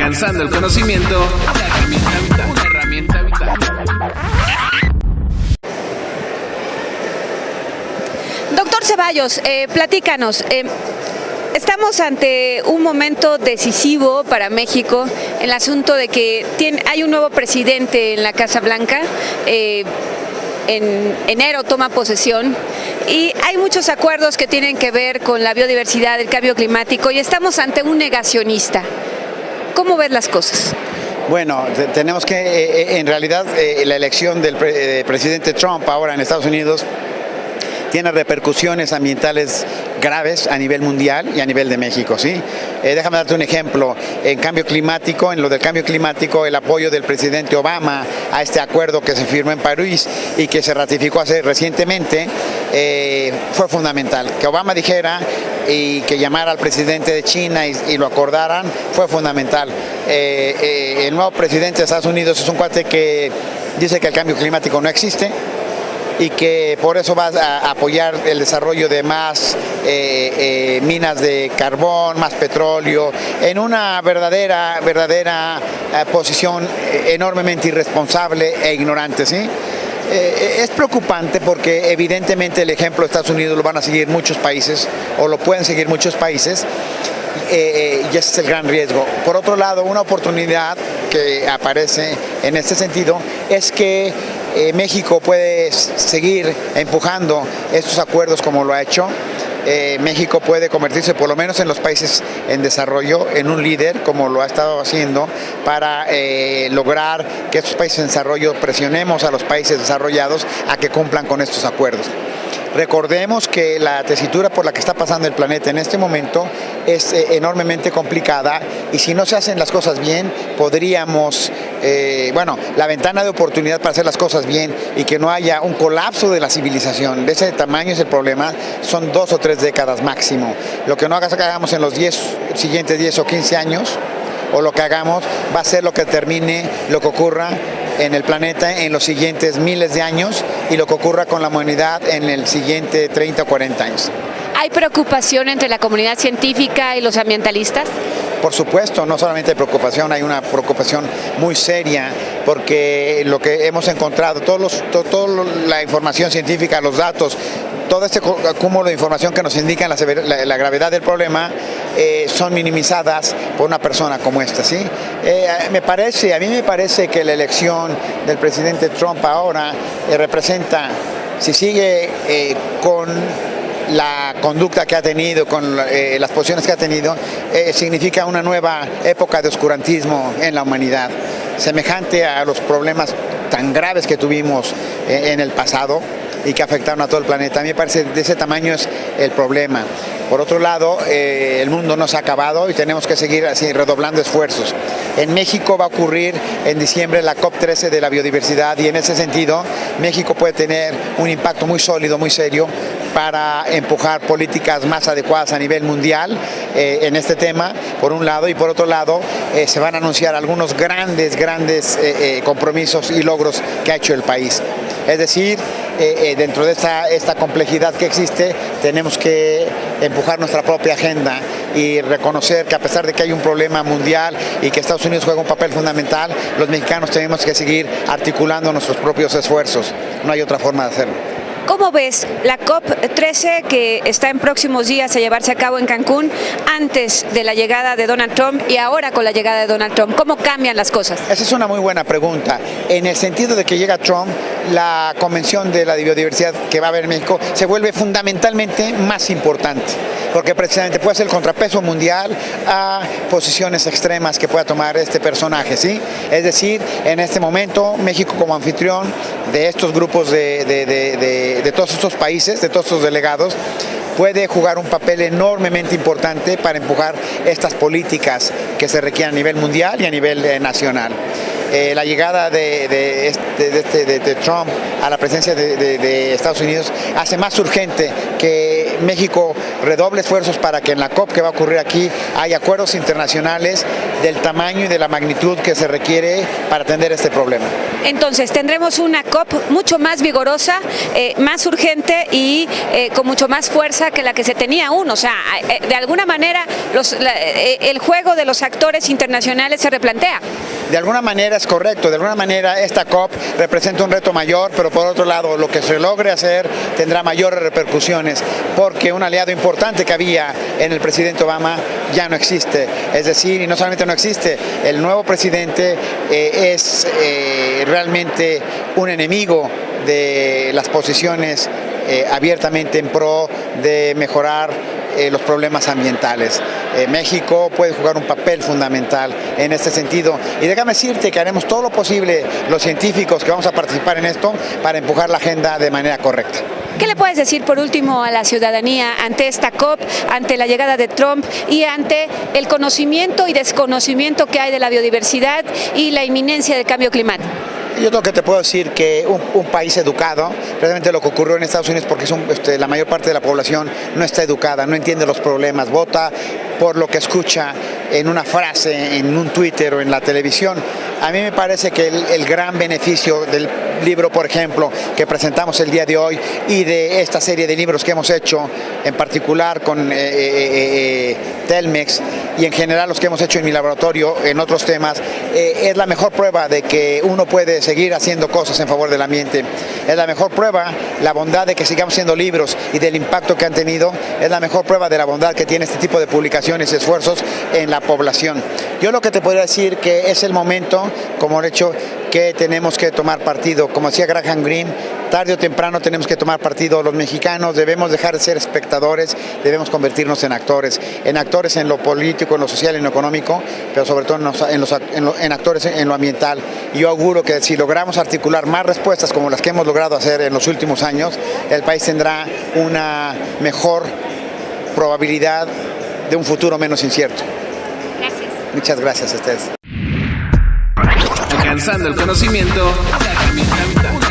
Alcanzando el conocimiento, una herramienta vital. Doctor Ceballos, platícanos. Estamos ante un momento decisivo para México en el asunto de que hay un nuevo presidente en la Casa Blanca. En enero toma posesión y hay muchos acuerdos que tienen que ver con la biodiversidad, el cambio climático, y estamos ante un negacionista. ¿Cómo ves las cosas? Bueno, tenemos que, en realidad, la elección del presidente Trump ahora en Estados Unidos tiene repercusiones ambientales graves a nivel mundial y a nivel de México, ¿sí? Déjame darte un ejemplo. En lo del cambio climático, el apoyo del presidente Obama a este acuerdo que se firmó en París y que se ratificó recientemente fue fundamental. Que Obama dijera y que llamara al presidente de China y lo acordaran fue fundamental. El nuevo presidente de Estados Unidos es un cuate que dice que el cambio climático no existe y que por eso va a apoyar el desarrollo de más minas de carbón, más petróleo, en una verdadera posición enormemente irresponsable e ignorante, ¿sí? Es preocupante porque evidentemente el ejemplo de Estados Unidos lo van a seguir muchos países, o lo pueden seguir muchos países, y ese es el gran riesgo. Por otro lado, una oportunidad que aparece en este sentido es que México puede seguir empujando estos acuerdos como lo ha hecho. México puede convertirse, por lo menos en los países en desarrollo, en un líder, como lo ha estado haciendo, para lograr que estos países en desarrollo presionemos a los países desarrollados a que cumplan con estos acuerdos. Recordemos que la tesitura por la que está pasando el planeta en este momento es enormemente complicada, y si no se hacen las cosas bien, podríamos, la ventana de oportunidad para hacer las cosas bien y que no haya un colapso de la civilización, de ese tamaño es el problema, son 2 o 3 décadas máximo. Lo que no hagamos en los siguientes 10 o 15 años, o lo que hagamos, va a ser lo que determine lo que ocurra en el planeta en los siguientes miles de años y lo que ocurra con la humanidad en el siguiente 30 o 40 años. ¿Hay preocupación entre la comunidad científica y los ambientalistas? Por supuesto, no solamente hay preocupación, hay una preocupación muy seria, porque lo que hemos encontrado, toda la información científica, los datos, todo este cúmulo de información que nos indican la gravedad del problema, son minimizadas por una persona como esta, ¿sí? A mí me parece que la elección del presidente Trump ahora representa, si sigue con la conducta que ha tenido, con las posiciones que ha tenido, significa una nueva época de oscurantismo en la humanidad, semejante a los problemas tan graves que tuvimos en el pasado y que afectaron a todo el planeta. A mí me parece que de ese tamaño es el problema. Por otro lado, el mundo no se ha acabado y tenemos que seguir así redoblando esfuerzos. En México va a ocurrir en diciembre la COP13 de la biodiversidad, y en ese sentido México puede tener un impacto muy sólido, muy serio, para empujar políticas más adecuadas a nivel mundial en este tema, por un lado, y por otro lado se van a anunciar algunos grandes compromisos y logros que ha hecho el país. Es decir, dentro de esta complejidad que existe, tenemos que empujar nuestra propia agenda y reconocer que a pesar de que hay un problema mundial y que Estados Unidos juega un papel fundamental, los mexicanos tenemos que seguir articulando nuestros propios esfuerzos. No hay otra forma de hacerlo. ¿Cómo ves la COP13 que está en próximos días a llevarse a cabo en Cancún, antes de la llegada de Donald Trump y ahora con la llegada de Donald Trump? ¿Cómo cambian las cosas? Esa es una muy buena pregunta. En el sentido de que llega Trump, la Convención de la Biodiversidad que va a haber en México se vuelve fundamentalmente más importante, porque precisamente puede ser el contrapeso mundial a posiciones extremas que pueda tomar este personaje, ¿sí? Es decir, en este momento México, como anfitrión de estos grupos de todos estos países, de todos estos delegados, puede jugar un papel enormemente importante para empujar estas políticas que se requieren a nivel mundial y a nivel nacional. La llegada de Trump a la presidencia de Estados Unidos hace más urgente que México redoble esfuerzos para que en la COP que va a ocurrir aquí haya acuerdos internacionales del tamaño y de la magnitud que se requiere para atender este problema. Entonces tendremos una COP mucho más vigorosa, más urgente y con mucho más fuerza que la que se tenía aún. O sea, de alguna manera el juego de los actores internacionales se replantea. De alguna manera es correcto, de alguna manera esta COP representa un reto mayor, pero por otro lado lo que se logre hacer tendrá mayores repercusiones, porque un aliado importante que había en el presidente Obama ya no existe. Es decir, y no solamente no existe, el nuevo presidente es realmente un enemigo de las posiciones abiertamente en pro de mejorar los problemas ambientales. México puede jugar un papel fundamental en este sentido, y déjame decirte que haremos todo lo posible los científicos que vamos a participar en esto para empujar la agenda de manera correcta. ¿Qué le puedes decir por último a la ciudadanía ante esta COP, ante la llegada de Trump y ante el conocimiento y desconocimiento que hay de la biodiversidad y la inminencia del cambio climático? Yo creo que te puedo decir que un país educado, realmente lo que ocurrió en Estados Unidos, porque la mayor parte de la población no está educada, no entiende los problemas, vota por lo que escucha en una frase, en un Twitter o en la televisión. A mí me parece que el gran beneficio del libro, por ejemplo, que presentamos el día de hoy, y de esta serie de libros que hemos hecho, en particular con Telmex, y en general los que hemos hecho en mi laboratorio en otros temas, es la mejor prueba de que uno puede seguir haciendo cosas en favor del ambiente. Es la mejor prueba, la bondad de que sigamos haciendo libros y del impacto que han tenido, es la mejor prueba de la bondad que tiene este tipo de publicaciones y esfuerzos en la población. Yo lo que te podría decir que es el momento, como he hecho, que tenemos que tomar partido. Como decía Graham Greene, tarde o temprano tenemos que tomar partido. Los mexicanos debemos dejar de ser espectadores, debemos convertirnos en actores en lo político, en lo social, en lo económico, pero sobre todo en actores en lo ambiental. Y yo auguro que si logramos articular más respuestas como las que hemos logrado hacer en los últimos años, el país tendrá una mejor probabilidad de un futuro menos incierto. Gracias. Muchas gracias a ustedes. Alcanzando el conocimiento, una herramienta vital.